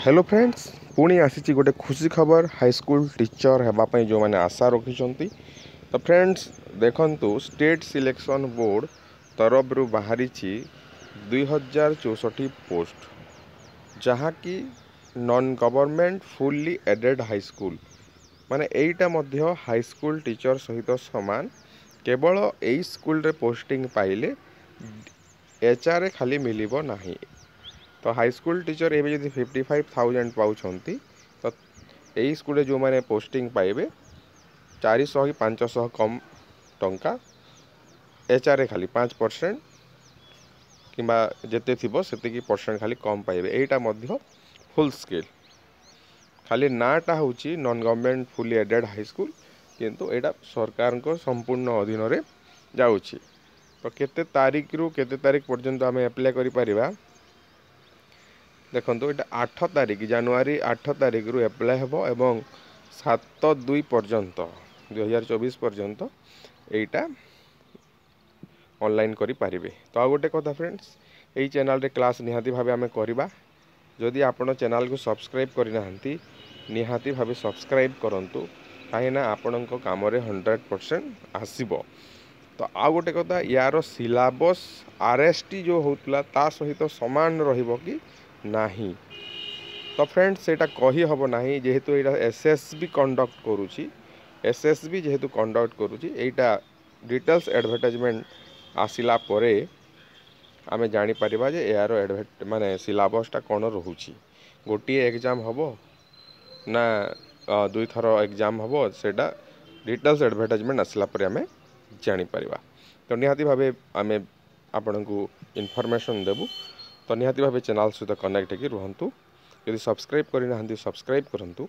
Hello friends पुणी आसी गोटे खुशी खबर हाईस्कूल टीचर होगापी जो मैंने आशा रखिंट तो फ्रेंड्स देखंतु स्टेट सिलेक्शन बोर्ड तरफ बाहरी 2064 पोस्ट जहाँकि non government fully aided high school माने एईटा मध्य हाईस्कूल टीचर सहित सामान केवल यही स्कूल रे पोस्टिंग पाइले एचआर खाली मिलिबो नाही। तो हाईस्कूल टीचर एवं जब 55,000 पाँच तो यही स्कूल जो मैंने पोस्टिंग पाइबे 400 कि 500 कम टंका एचआर खाली 5% किंबा जेते थिबो सेतिकी परसेंट खाली कम पाइबे। एटा मध्य फुल स्केल खाली नाटा होची non government fully aided high school किंतु एटा सरकार को संपूर्ण अधीन रे जाउची। तो केते तारीख रु केते तारीख पर्यंत आम एप्लाय करि परिबा देखो ये 8 तारीख जनवरी 8 तारीख रु एप्लाय हेबो एवं 7/2 पर्यंत 2024 पर्यंत एटा ऑनलाइन करि पारिबे। तो आ गोटे कथा फ्रेंड्स यही चैनल रे क्लास निहाती भावे आमे करिबा। जदि आपण चैनल को सब्सक्राइब करि नाहंती निहाती भावे सब्सक्राइब करंतु काहेना आपणक काम रे 100% आसीबो। तो आ गोटे कथा यार सिलेबस आरएसटी जो होतला ता सहित समान रहिबो कि नाही। तो फ्रेंड्स सेटा कही हबो नाही जेहेतु एटा एसएसबी कंडक्ट करूची एसएसबी जेहेतु कंडक्ट करूची एटा डिटेल्स एडवर्टाइजमेंट आसिला परे आमे जानी परिबा जे यार माने सिलेबसटा कोन रहूची। गोटी एग्जाम हबो ना दुई थर एग्जाम हबो सेटा डिटेल्स एडवर्टाइजमेंट आसिला परे आमे जानी परिबा। तो निहाती भावे आमे आपनकु इन्फॉर्मेशन देबु। तो निहाती भावे चैनल सहित कनेक्ट होकर रुहतु। यदि सब्सक्राइब करना सब्सक्राइब करंतु।